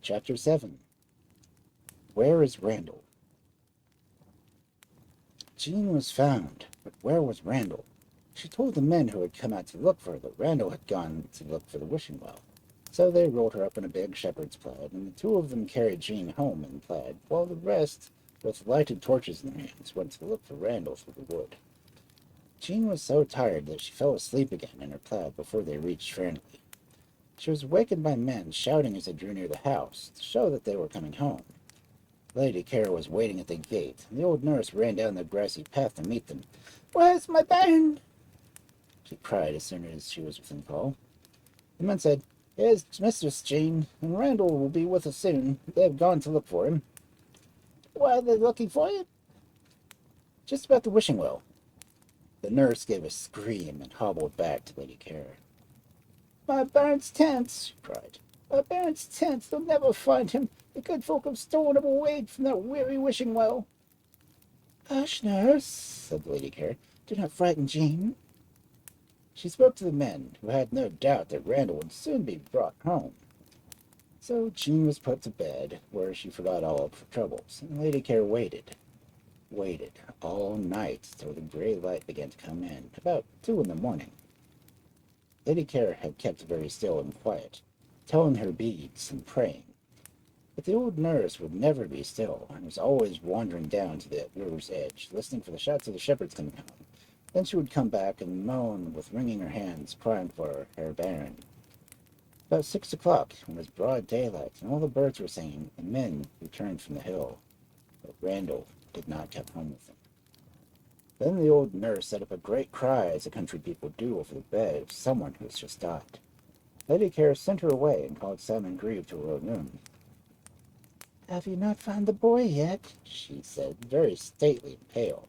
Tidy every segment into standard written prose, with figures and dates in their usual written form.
Chapter 7. Where is Randal? Jean was found, but where was Randal? She told the men who had come out to look for her that Randal had gone to look for the wishing well. So they rolled her up in a big shepherd's plaid, and the two of them carried Jean home in the plaid, while the rest, with lighted torches in their hands, went to look for Randal through the wood. Jean was so tired that she fell asleep again in her plaid before they reached Fairnilee. She was wakened by men shouting as they drew near the house, to show that they were coming home. Lady Ker was waiting at the gate, and the old nurse ran down the grassy path to meet them. "Where's my bairn?" she cried as soon as she was within call. The men said, "Here's Mistress Jean, and Randal will be with us soon. They have gone to look for him." "Why are they looking for you?" "Just about the wishing well." The nurse gave a scream and hobbled back to Lady Ker. "My bairn's tent," she cried. "My bairn's tent. They'll never find him. The good folk have stolen him away from that weary wishing well." "Hush, nurse," said Lady Ker. "Do not frighten Jean." She spoke to the men, who had no doubt that Randal would soon be brought home. So Jean was put to bed, where she forgot all of her troubles, and Lady Ker waited all night till the gray light began to come in, about 2 in the morning. Lady Ker had kept very still and quiet, telling her beads and praying. But the old nurse would never be still, and was always wandering down to the river's edge, listening for the shouts of the shepherds coming home. Then she would come back and moan with wringing her hands, crying for her bairn. About 6 o'clock, when it was broad daylight and all the birds were singing, the men returned from the hill, but Randal did not come home with them. Then the old nurse set up a great cry, as the country people do over the bed of someone who has just died. Lady Ker sent her away and called Simon Grieve to her own room. "Have you not found the boy yet?" she said, very stately and pale.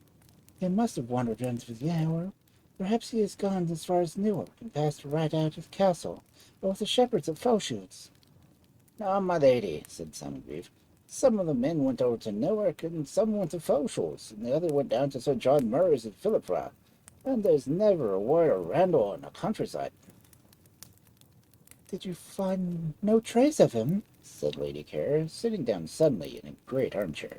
"He must have wandered in through the hour. Perhaps he has gone as far as Newark and passed right out of the castle, or with the shepherds at Foulshiels." "No, my lady," said Simon Grieve. "Some of the men went over to Newark, and some went to Foulshiels, and the other went down to Sir John Murray's at Philipra. And there's never a word of Randal in the countryside." "Did you find no trace of him?" said Lady Ker, sitting down suddenly in a great armchair.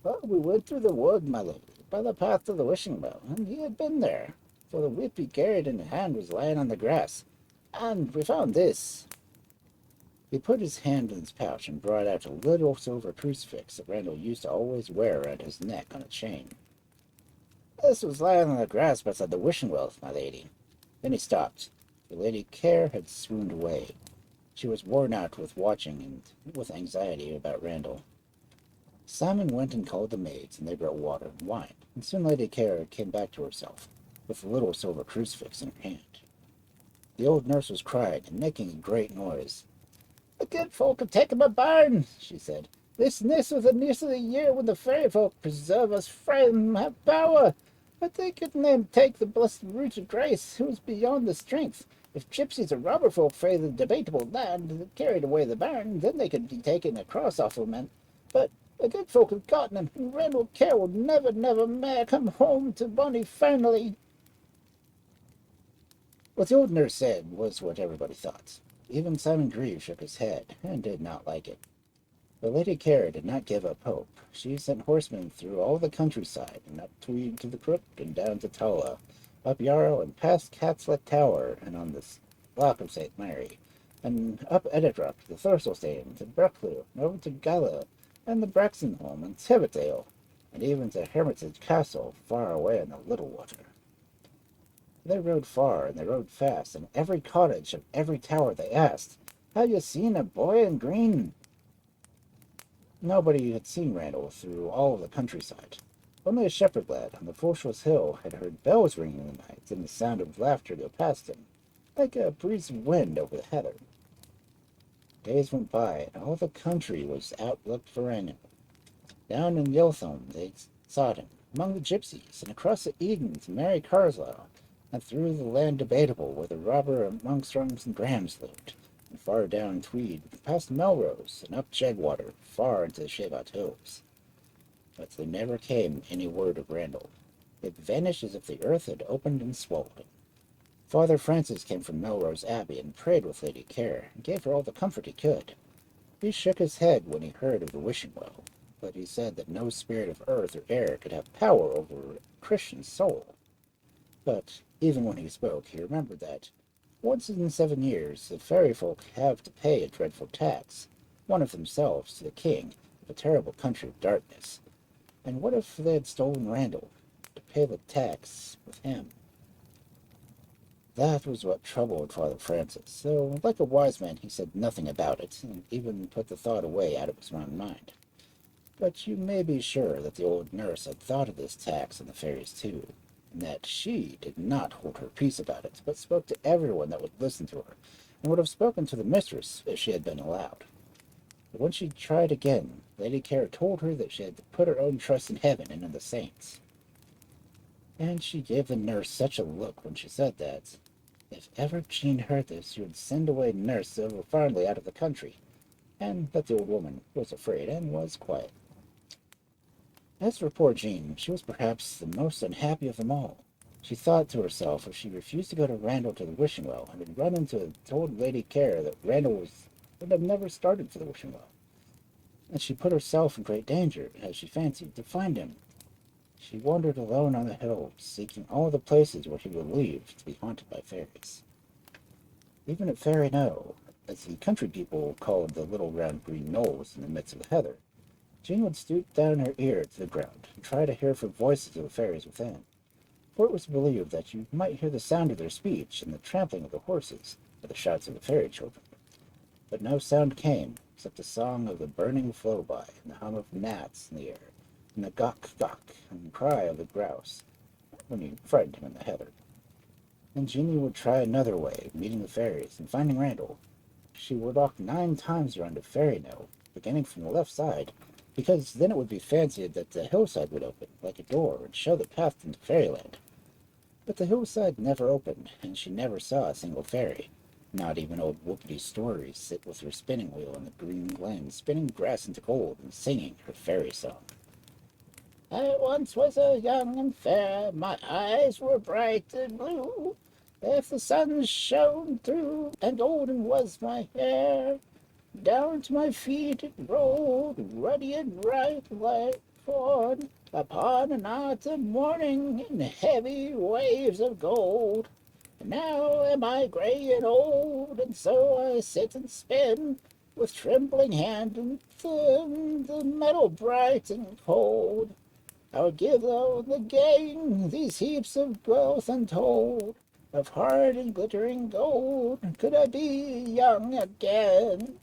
"Well, we went through the wood, my lady, by the path to the wishing well, and he had been there, for the whip he carried in his hand was lying on the grass. And we found this." He put his hand in his pouch and brought out a little silver crucifix that Randal used to always wear around his neck on a chain. "This was lying on the grass beside the wishing well, my lady." Then he stopped, for Lady Ker had swooned away. She was worn out with watching and with anxiety about Randal. Simon went and called the maids, and they brought water and wine, and soon Lady Ker came back to herself, with the little silver crucifix in her hand. The old nurse was crying and making a great noise. "The good folk have taken my bairn," she said. "This was the news of the year when the fairy folk preserve us from have power. But they couldn't then take the blessed root of grace, who is beyond the strength. If gypsies or robber folk fray the debatable land that carried away the bairn, then they could be taken across awful men. But the good folk have gotten him, and Randal Ker will never, never more come home to bonny Fairnilee." What the old nurse said was what everybody thought. Even Simon Grieve shook his head, and did not like it. But Lady Ker did not give up hope. She sent horsemen through all the countryside, and up Tweed to the Crook, and down to Tulla, up Yarrow, and past Catslet Tower, and on the lock of St. Mary, and up Edinburgh to Thurslestane, to Brockley, and over to Gala, and the Braxenholm, and Tibbetdale, and even to Hermitage Castle, far away in the Little Water. They rode far, and they rode fast, and every cottage of every tower they asked, "Have you seen a boy in green?" Nobody had seen Randal through all of the countryside. Only a shepherd lad on the Foulshiels hill had heard bells ringing in the night, and the sound of laughter go past him, like a breeze of wind over the heather. Days went by, and all the country was out looked for Randal. Down in Yeltham they sought him, among the gypsies, and across the Eden to Mary Carslow, and through the land debatable where the robber Amongstrongs and Grahams lived, and far down Tweed, past Melrose, and up Jegwater, far into the Shavat Hills. But there never came any word of Randal. It vanished as if the earth had opened and swallowed him. Father Francis came from Melrose Abbey and prayed with Lady Ker, and gave her all the comfort he could. He shook his head when he heard of the wishing well, but he said that no spirit of earth or air could have power over a Christian soul. But even when he spoke, he remembered that once in 7 years the fairy folk have to pay a dreadful tax, one of themselves to the king of a terrible country of darkness. And what if they had stolen Randal, to pay the tax with him? That was what troubled Father Francis, so like a wise man he said nothing about it, and even put the thought away out of his own mind. But you may be sure that the old nurse had thought of this tax and the fairies too, and that she did not hold her peace about it, but spoke to everyone that would listen to her, and would have spoken to the mistress if she had been allowed. But when she tried again, Lady Ker told her that she had to put her own trust in heaven and in the saints. And she gave the nurse such a look when she said that, if ever Jean heard this, she would send away Nurse over Fairnilee out of the country, and that the old woman was afraid and was quiet. As for poor Jean, she was perhaps the most unhappy of them all. She thought to herself if she refused to go to Randal to the wishing well, and had run into told Lady Ker that Randal would have never started for the wishing well, and she put herself in great danger, as she fancied, to find him. She wandered alone on the hills, seeking all the places where he believed to be haunted by fairies. Even at Fairnilee, as the country people called the little round green knolls in the midst of the heather, Jean would stoop down her ear to the ground and try to hear for voices of the fairies within, for it was believed that you might hear the sound of their speech and the trampling of the horses, or the shouts of the fairy children. But no sound came, except the song of the burning flow-by, and the hum of gnats in the air, and the gawk-gawk and cry of the grouse, when you frightened him in the heather. And Jeanie would try another way, meeting the fairies, and finding Randal. She would walk 9 times around a Fairnilee, beginning from the left side, because then it would be fancied that the hillside would open, like a door, and show the path into fairyland. But the hillside never opened, and she never saw a single fairy. Not even old Whoopity Story sit with her spinning wheel in the green glen, spinning grass into gold, and singing her fairy song. I once was a young and fair, my eyes were bright and blue. If the sun shone through, and golden was my hair, down to my feet it rolled, ruddy and bright like fawn, upon an autumn morning in heavy waves of gold. Now am I gray and old, and so I sit and spin, with trembling hand and thin, the metal bright and cold. I would give though the gain these heaps of wealth untold, of hard and glittering gold, could I be young again.